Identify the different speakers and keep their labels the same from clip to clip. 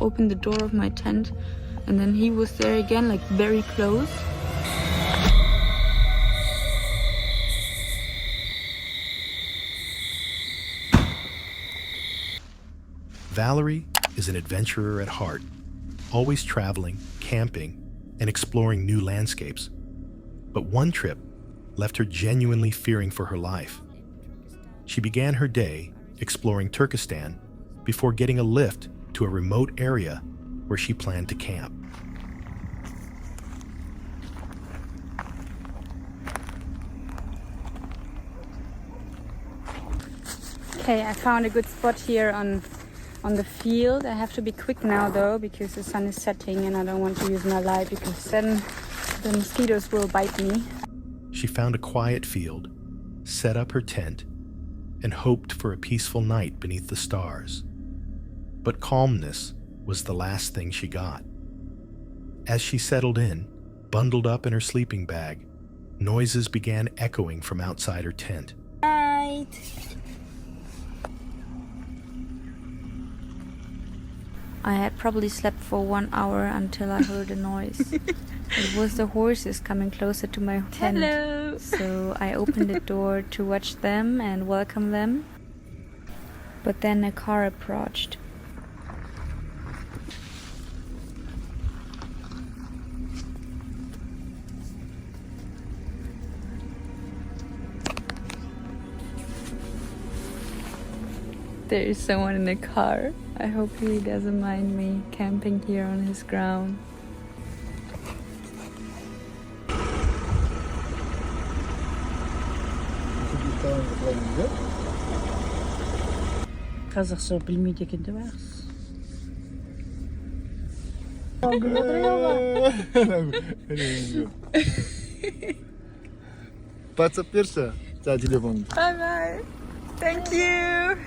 Speaker 1: opened the door of my tent, and then he was there again, like very close.
Speaker 2: Valerie is an adventurer at heart, always traveling, camping, and exploring new landscapes. But one trip left her genuinely fearing for her life. She began her day exploring Turkestan before getting a lift to a remote area where she planned to camp.
Speaker 1: Okay, I found a good spot here on the field. I have to be quick now though, because the sun is setting and I don't want to use my light, because then the mosquitoes will bite me.
Speaker 2: She found a quiet field, set up her tent, and hoped for a peaceful night beneath the stars. But calmness was the last thing she got. As she settled in, bundled up in her sleeping bag, noises began echoing from outside her tent.
Speaker 1: Night. I had probably slept for 1 hour until I heard a noise. It was the horses coming closer to my tent. Hello. So I opened the door to watch them and welcome them. But then a car approached. There is someone in the car. I hope he doesn't mind me camping here on his ground.
Speaker 3: Қазақша білмейді екен деп ағыз.
Speaker 4: WhatsApp берші, телефон.
Speaker 1: Bye. Thank you.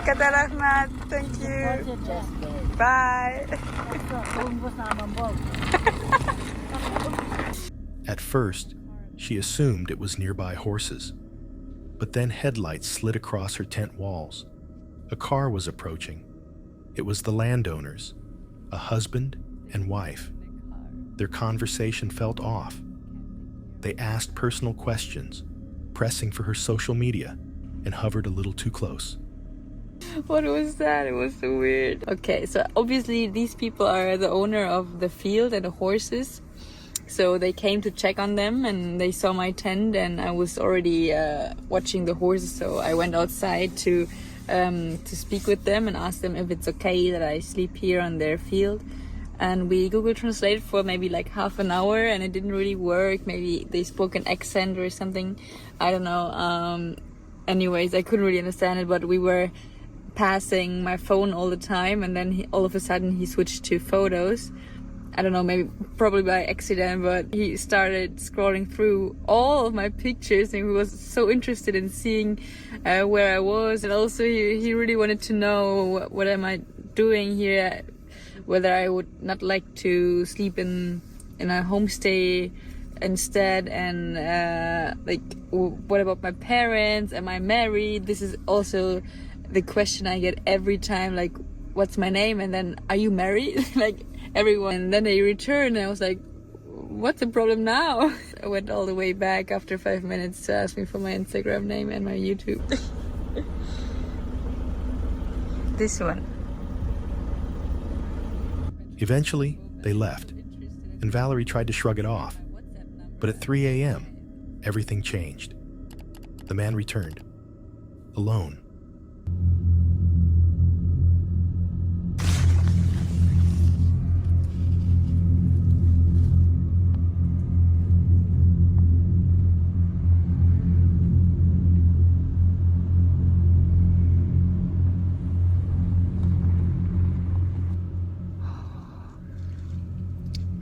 Speaker 1: Kata rahmat. Thank you. Bye.
Speaker 2: At first, she assumed it was nearby horses. But then headlights slid across her tent walls. A car was approaching. It was the landowners, a husband and wife. Their conversation felt off. They asked personal questions, pressing for her social media, and hovered a little too close.
Speaker 1: What was that? It was so weird. Okay, so obviously these people are the owner of the field and the horses. So they came to check on them and they saw my tent, and I was already watching the horses. So I went outside to speak with them and ask them if it's okay that I sleep here on their field. And we Google Translate for maybe like half an hour, and it didn't really work. Maybe they spoke an accent or something. I don't know. Anyways, I couldn't really understand it, but we were passing my phone all the time, and then all of a sudden he switched to photos. I don't know, probably by accident, but he started scrolling through all of my pictures, and he was so interested in seeing where I was. And also he really wanted to know what am I doing here, whether I would not like to sleep in a homestay instead, and like what about my parents, am I married? This is also the question I get every time, like what's my name, and then are you married? Like everyone. And then they returned, and I was like, what's the problem now? I went all the way back after 5 minutes to ask me for my Instagram name and my YouTube. This one.
Speaker 2: Eventually, they left, and Valerie tried to shrug it off. But at 3 a.m., everything changed. The man returned, alone.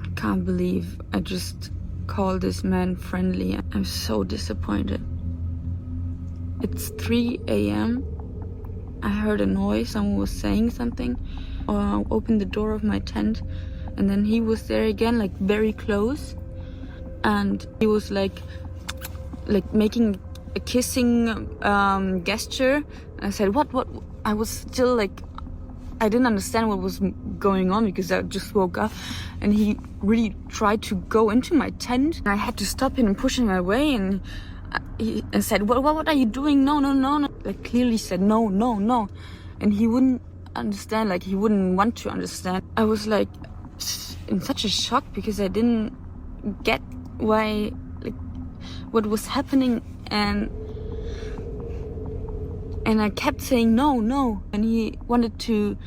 Speaker 1: I can't believe I just called this man friendly. I'm so disappointed. It's 3 a.m. I heard a noise, someone was saying something. I opened the door of my tent, and then he was there again, like very close. And he was like making a kissing gesture. And I said, what? I was still like I didn't understand what was going on because I just woke up, and he really tried to go into my tent. I had to stop him and push him away, and he said, well, what are you doing? No. I clearly said no. And he wouldn't understand, like he wouldn't want to understand. I was like in such a shock because I didn't get why, like what was happening, and I kept saying no, and he wanted to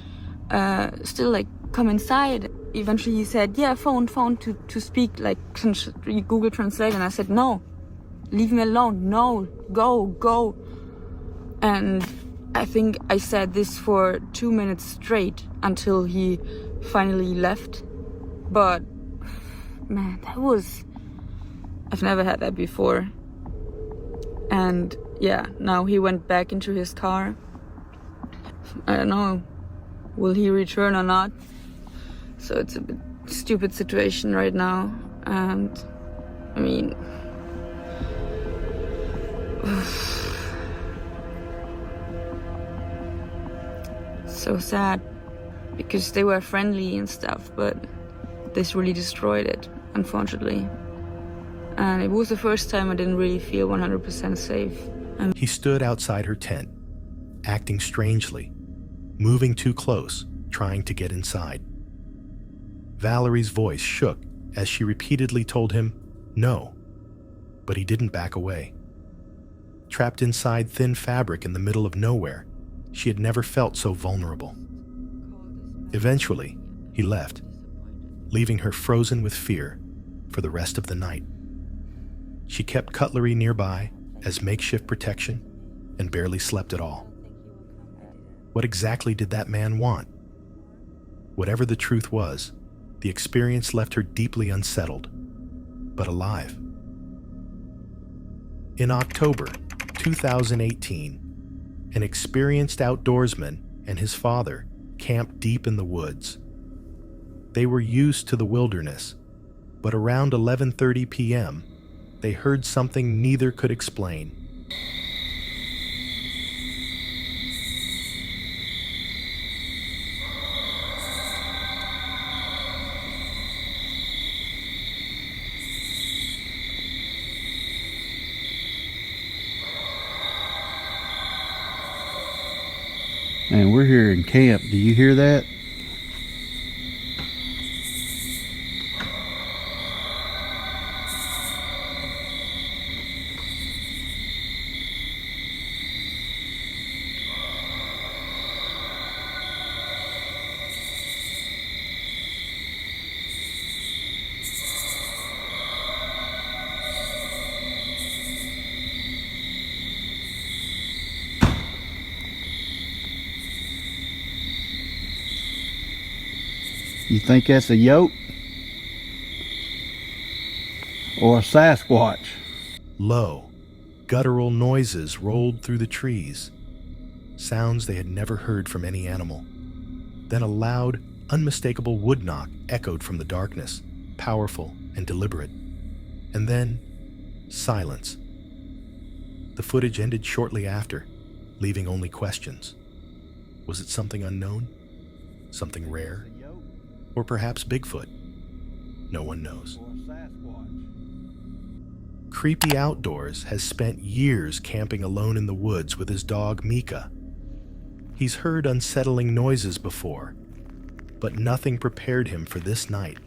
Speaker 1: still like come inside. Eventually he said, yeah, phone to speak, like Google Translate, and I said, no, leave me alone, no, go. And I think I said this for 2 minutes straight until he finally left. But man, I've never had that before. And yeah, now he went back into his car. I don't know, will he return or not? So it's a bit stupid situation right now. And I mean, so sad because they were friendly and stuff, but this really destroyed it, unfortunately. And it was the first time I didn't really feel 100% safe.
Speaker 2: He stood outside her tent, acting strangely, moving too close, trying to get inside. Valerie's voice shook as she repeatedly told him no, but he didn't back away. Trapped inside thin fabric in the middle of nowhere, she had never felt so vulnerable. Eventually, he left, leaving her frozen with fear for the rest of the night. She kept cutlery nearby as makeshift protection and barely slept at all. What exactly did that man want? Whatever the truth was, the experience left her deeply unsettled, but alive. In October 2018, an experienced outdoorsman and his father camped deep in the woods. They were used to the wilderness, but around 11:30 p.m., they heard something neither could explain.
Speaker 5: And we're here in camp. Do you hear that? You think that's a yote? Or a Sasquatch?
Speaker 2: Low, guttural noises rolled through the trees, sounds they had never heard from any animal. Then a loud, unmistakable wood knock echoed from the darkness, powerful and deliberate. And then, silence. The footage ended shortly after, leaving only questions. Was it something unknown? Something rare? Or perhaps Bigfoot? No one knows. Creepy Outdoors has spent years camping alone in the woods with his dog Mika. He's heard unsettling noises before, but nothing prepared him for this night.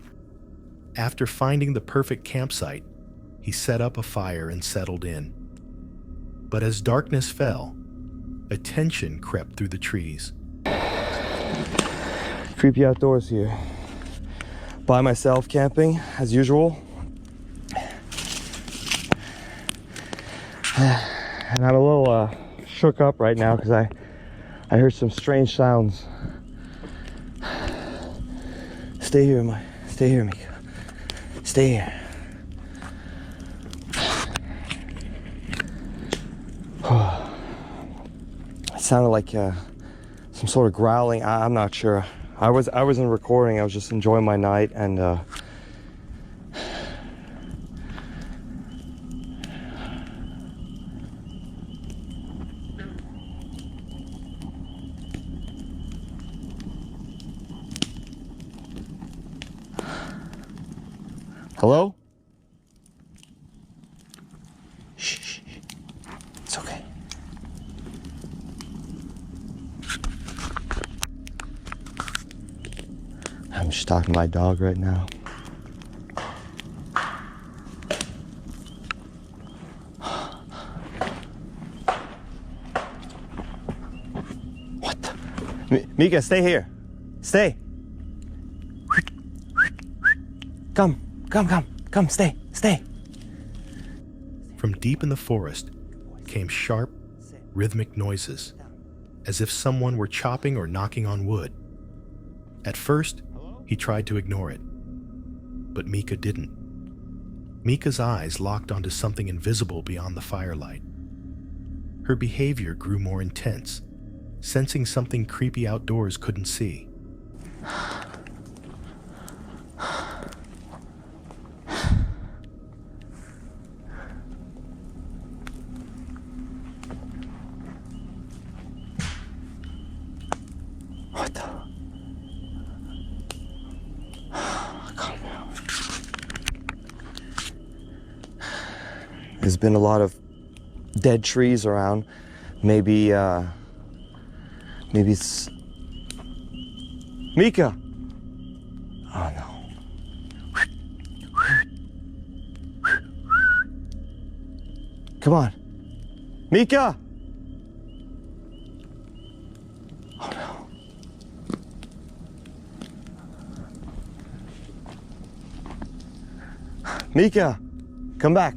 Speaker 2: After finding the perfect campsite, he set up a fire and settled in. But as darkness fell, a tension crept through the trees.
Speaker 6: Creepy Outdoors here. By myself camping, as usual. And I'm a little shook up right now because I heard some strange sounds. Stay here, Mika. Stay here. It sounded like some sort of growling. I'm not sure. I wasn't recording. I was just enjoying my night, and Hello? Shh, shh, shh. It's okay. I'm just talking to my dog right now. What the? Mika, stay here. Stay. Come, stay.
Speaker 2: From deep in the forest came sharp, rhythmic noises, as if someone were chopping or knocking on wood. At first, he tried to ignore it, but Mika didn't. Mika's eyes locked onto something invisible beyond the firelight. Her behavior grew more intense, sensing something creepy outdoors couldn't see.
Speaker 6: What the? Calm down. There's been a lot of dead trees around. Maybe it's Mika. Oh no. Come on. Mika! Oh no. Mika, come back.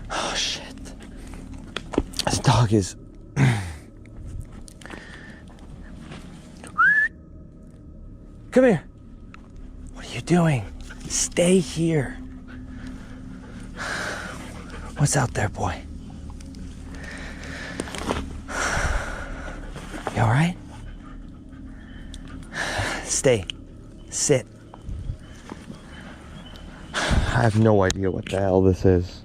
Speaker 6: Oh shit. This dog is... Come here. What are you doing? Stay here. What's out there, boy? You all right? Stay. Sit. I have no idea what the hell this is.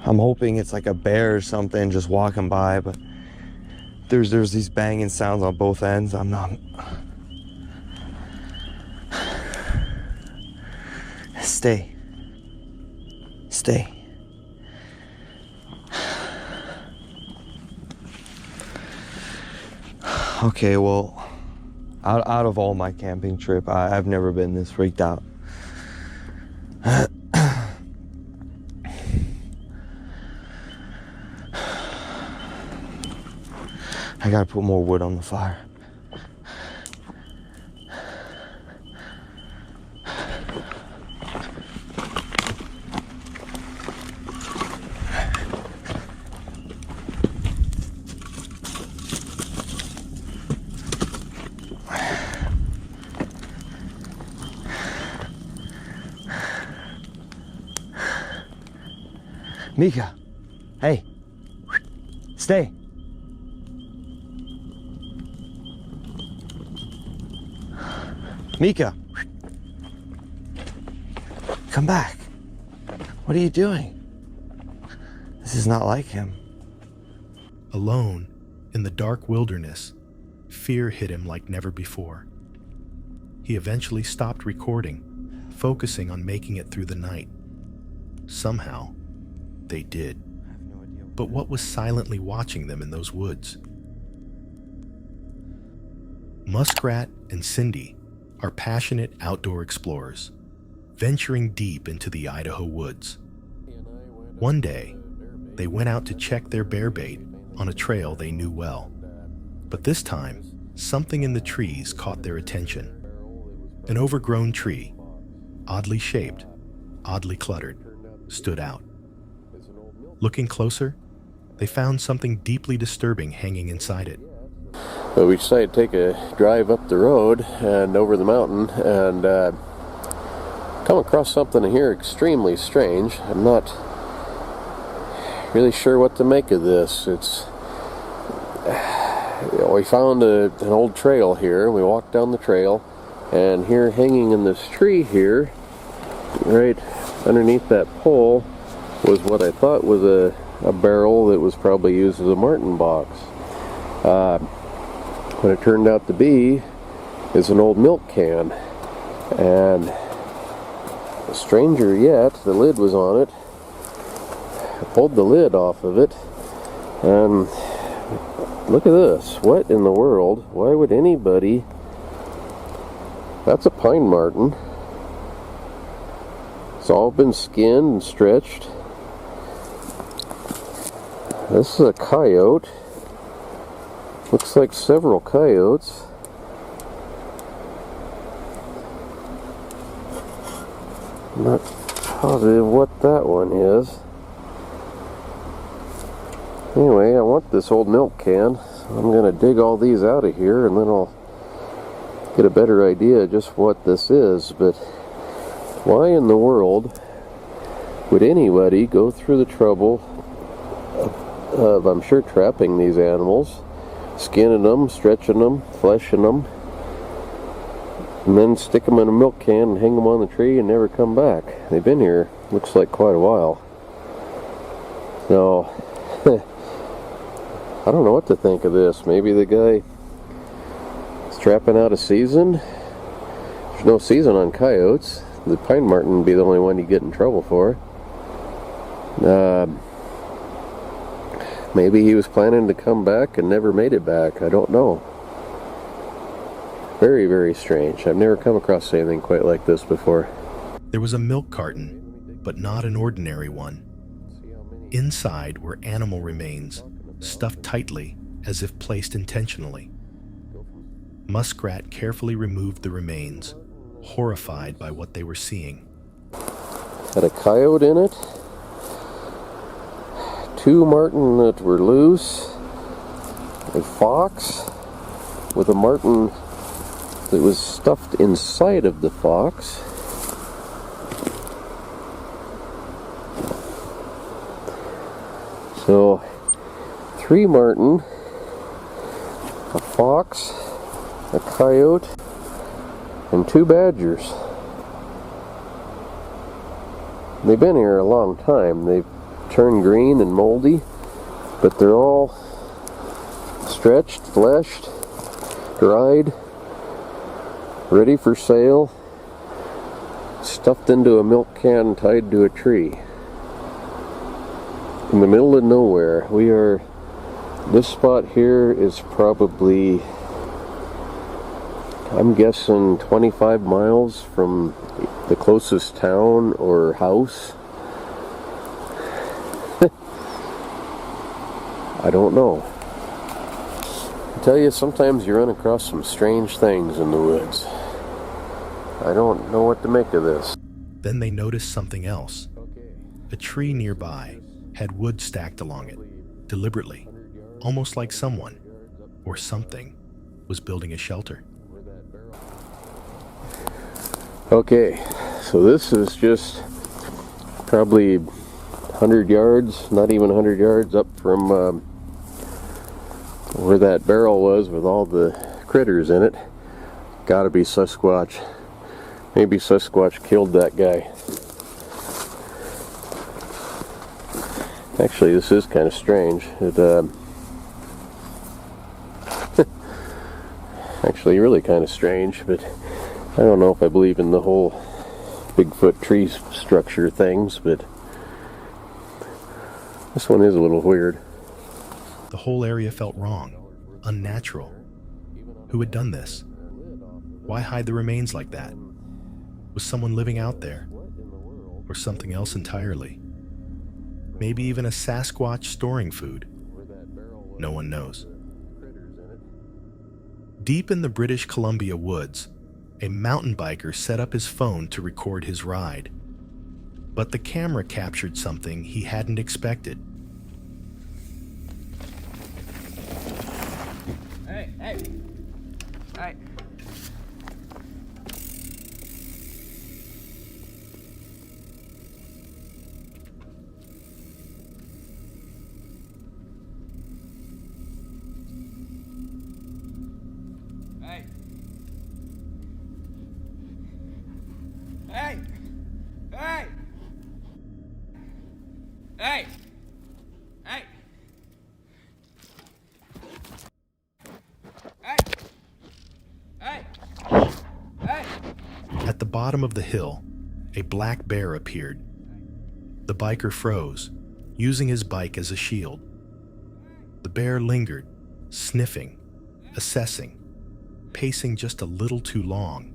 Speaker 6: I'm hoping it's like a bear or something just walking by, but there's these banging sounds on both ends. I'm not... Stay. Okay, well, out of all my camping trip, I've never been this freaked out. I gotta put more wood on the fire. Mika, hey, stay. Mika, come back. What are you doing? This is not like him.
Speaker 2: Alone, in the dark wilderness, fear hit him like never before. He eventually stopped recording, focusing on making it through the night. Somehow, they did. But what was silently watching them in those woods? Muskrat and Cindy are passionate outdoor explorers, venturing deep into the Idaho woods. One day, they went out to check their bear bait on a trail they knew well. But this time, something in the trees caught their attention. An overgrown tree, oddly shaped, oddly cluttered, stood out. Looking closer, they found something deeply disturbing hanging inside it.
Speaker 7: Well, we decided to take a drive up the road and over the mountain and come across something here extremely strange. I'm not really sure what to make of this. It's we found an old trail here. We walked down the trail, and here hanging in this tree here, right underneath that pole, was what I thought was a barrel that was probably used as a martin box. What it turned out to be is an old milk can, and stranger yet, the lid was on it. I pulled the lid off of it, and look at this. What in the world? Why would anybody... That's a pine marten. It's all been skinned and stretched. This is a coyote. Looks like several coyotes. I'm not positive what that one is. Anyway, I want this old milk can. So I'm going to dig all these out of here, and then I'll get a better idea just what this is. But why in the world would anybody go through the trouble of, I'm sure, trapping these animals, skinning them, stretching them, fleshing them, and then stick them in a milk can and hang them on the tree and never come back? They've been here, looks like, quite a while. So, I don't know what to think of this. Maybe the guy is trapping out a season. There's no season on coyotes. The pine marten would be the only one you get in trouble for. Maybe he was planning to come back and never made it back. I don't know. Very, very strange. I've never come across anything quite like this before.
Speaker 2: There was a milk carton, but not an ordinary one. Inside were animal remains, stuffed tightly as if placed intentionally. Muskrat carefully removed the remains, horrified by what they were seeing.
Speaker 7: Had a coyote in it, 2 marten that were loose, a fox with a marten that was stuffed inside of the fox. So 3 marten, a fox, a coyote, and 2 badgers. They've been here a long time. They've turned green and moldy, but they're all stretched, fleshed, dried, ready for sale, stuffed into a milk can, tied to a tree. In the middle of nowhere. This spot here is probably, I'm guessing, 25 miles from the closest town or house. I don't know. I tell you, sometimes you run across some strange things in the woods. I don't know what to make of this.
Speaker 2: Then they noticed something else. A tree nearby had wood stacked along it, deliberately, almost like someone, or something, was building a shelter.
Speaker 7: Okay, so this is just probably 100 yards, not even 100 yards up from where that barrel was with all the critters in it. Gotta be Sasquatch. Maybe Sasquatch killed that guy. Actually, this is kind of strange. Actually, really kind of strange, but I don't know if I believe in the whole Bigfoot tree structure things, but this one is a little weird.
Speaker 2: The whole area felt wrong, unnatural. Who had done this? Why hide the remains like that? Was someone living out there? Or something else entirely? Maybe even a Sasquatch storing food? No one knows. Deep in the British Columbia woods, a mountain biker set up his phone to record his ride. But the camera captured something he hadn't expected.
Speaker 8: Hey, hey, hey. Hey! Hey! Hey! Hey!
Speaker 2: bottom of the hill, a black bear appeared. The biker froze, using his bike as a shield. The bear lingered, sniffing, assessing, pacing just a little too long.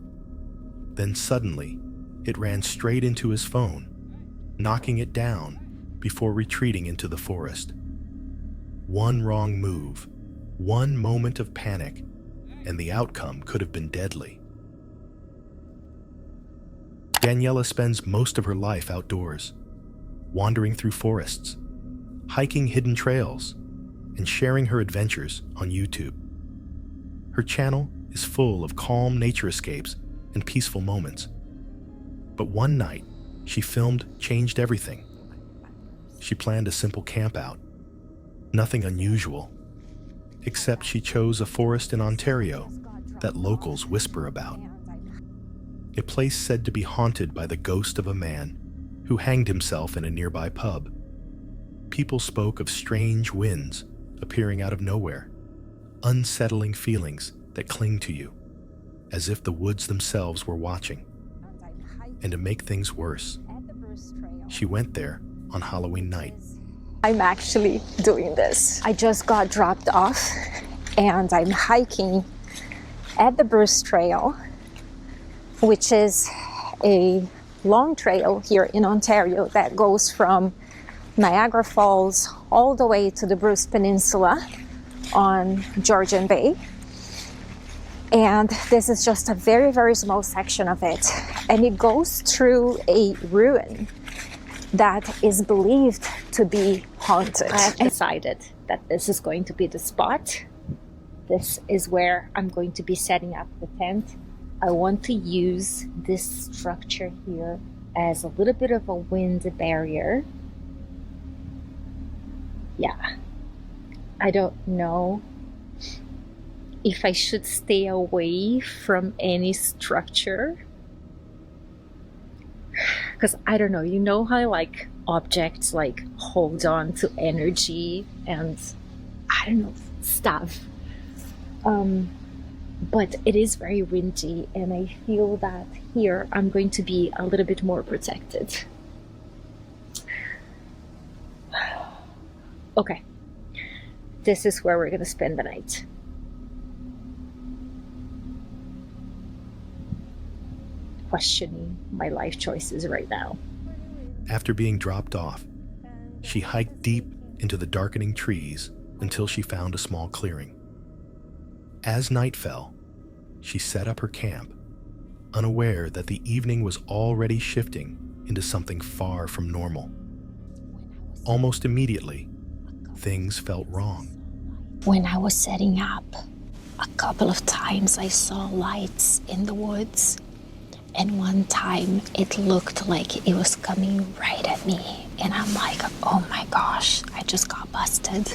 Speaker 2: Then suddenly, it ran straight into his phone, knocking it down before retreating into the forest. One wrong move, one moment of panic, and the outcome could have been deadly. Daniela spends most of her life outdoors, wandering through forests, hiking hidden trails, and sharing her adventures on YouTube. Her channel is full of calm nature escapes and peaceful moments. But one night, she filmed changed everything. She planned a simple campout, nothing unusual, except she chose a forest in Ontario that locals whisper about. A place said to be haunted by the ghost of a man who hanged himself in a nearby pub. People spoke of strange winds appearing out of nowhere, unsettling feelings that cling to you, as if the woods themselves were watching. And to make things worse, she went there on Halloween night.
Speaker 9: I'm actually doing this. I just got dropped off and I'm hiking at the Bruce Trail, which is a long trail here in Ontario that goes from Niagara Falls all the way to the Bruce Peninsula on Georgian Bay. And this is just a very, very small section of it. And it goes through a ruin that is believed to be haunted. I have decided that this is going to be the spot. This is where I'm going to be setting up the tent. I want to use this structure here as a little bit of a wind barrier. Yeah, I don't know if I should stay away from any structure. Because I don't know, you know how like objects like hold on to energy and I don't know, stuff. But it is very windy and I feel that here I'm going to be a little bit more protected. Okay, this is where we're gonna spend the night. Questioning my life choices right now.
Speaker 2: After being dropped off, she hiked deep into the darkening trees until she found a small clearing. As night fell, she set up her camp, unaware that the evening was already shifting into something far from normal. Almost immediately, things felt wrong.
Speaker 9: When I was setting up, a couple of times I saw lights in the woods. And one time it looked like it was coming right at me. And I'm like, oh my gosh, I just got busted.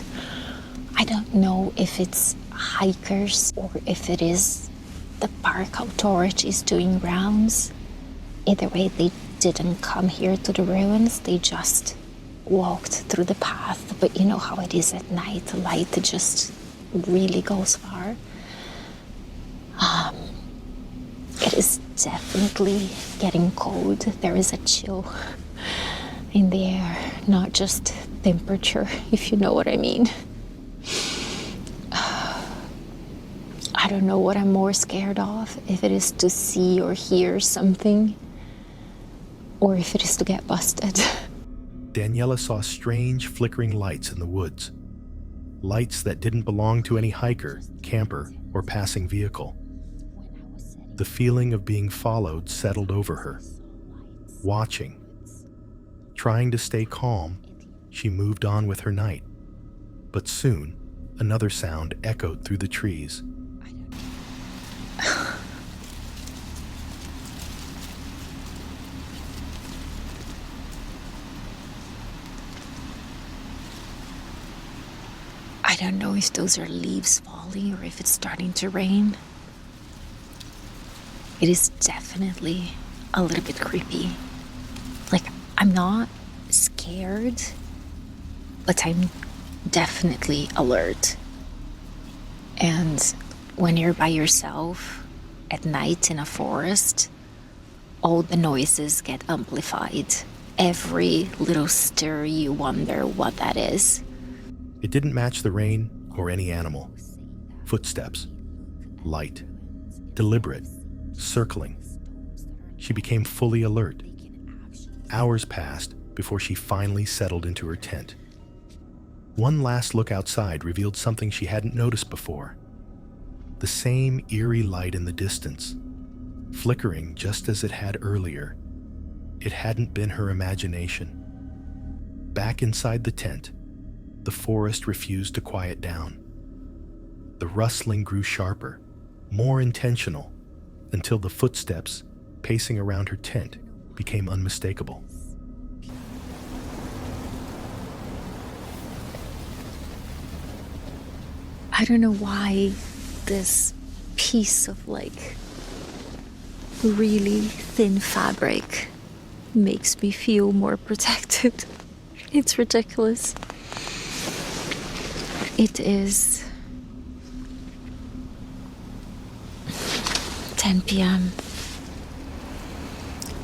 Speaker 9: I don't know if it's hikers or if it is the park authorities doing rounds. Either way, they didn't come here to the ruins. They just walked through the path. But you know how it is at night. The light just really goes far. It is definitely getting cold. There is a chill in the air, not just temperature, if you know what I mean. I don't know what I'm more scared of, if it is to see or hear something, or if it is to get busted.
Speaker 2: Daniela saw strange flickering lights in the woods. Lights that didn't belong to any hiker, camper, or passing vehicle. The feeling of being followed settled over her. Watching. Trying to stay calm, she moved on with her night. But soon, another sound echoed through the trees.
Speaker 9: I don't know if those are leaves falling or if it's starting to rain. It is definitely a little bit creepy. Like, I'm not scared, but I'm definitely alert. And when you're by yourself at night in a forest, all the noises get amplified. Every little stir, you wonder what that is.
Speaker 2: It didn't match the rain or any animal. Footsteps, light, deliberate, circling. She became fully alert. Hours passed before she finally settled into her tent. One last look outside revealed something she hadn't noticed before. The same eerie light in the distance, flickering just as it had earlier. It hadn't been her imagination. Back inside the tent, the forest refused to quiet down. The rustling grew sharper, more intentional, until the footsteps pacing around her tent became unmistakable.
Speaker 9: I don't know why this piece of really thin fabric makes me feel more protected. It's ridiculous. It is 10 p.m.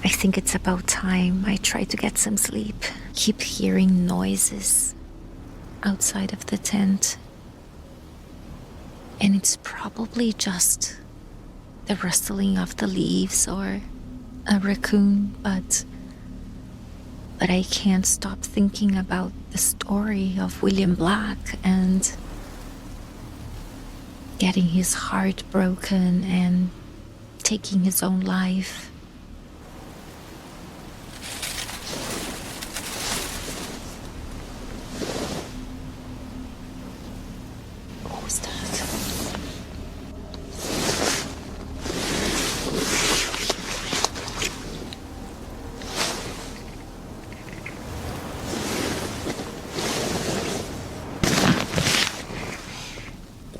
Speaker 9: I think it's about time I try to get some sleep. Keep hearing noises outside of the tent. And it's probably just the rustling of the leaves or a raccoon, but I can't stop thinking about the story of William Black and getting his heart broken and taking his own life. What was that?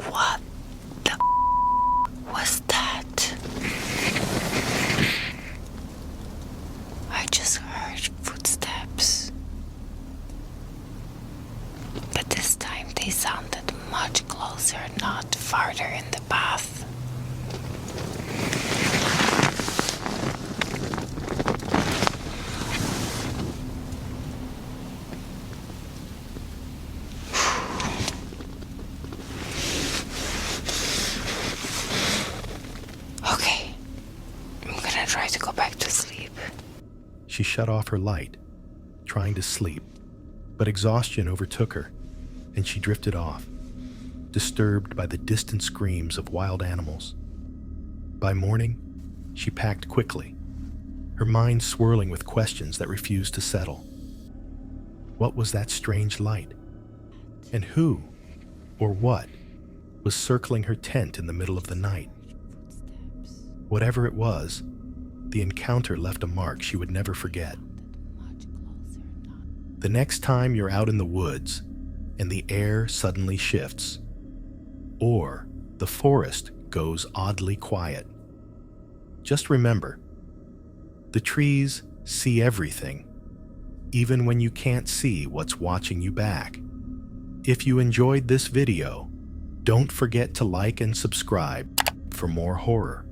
Speaker 9: What the was that? I just heard footsteps. But this time they sounded much closer, not farther in the path. Okay, I'm gonna try to go back to sleep.
Speaker 2: She shut off her light, trying to sleep, but exhaustion overtook her, and she drifted off, disturbed by the distant screams of wild animals. By morning, she packed quickly, her mind swirling with questions that refused to settle. What was that strange light? And who, or what, was circling her tent in the middle of the night? Whatever it was, the encounter left a mark she would never forget. The next time you're out in the woods and the air suddenly shifts, or the forest goes oddly quiet, just remember, the trees see everything, even when you can't see what's watching you back. If you enjoyed this video, don't forget to like and subscribe for more horror.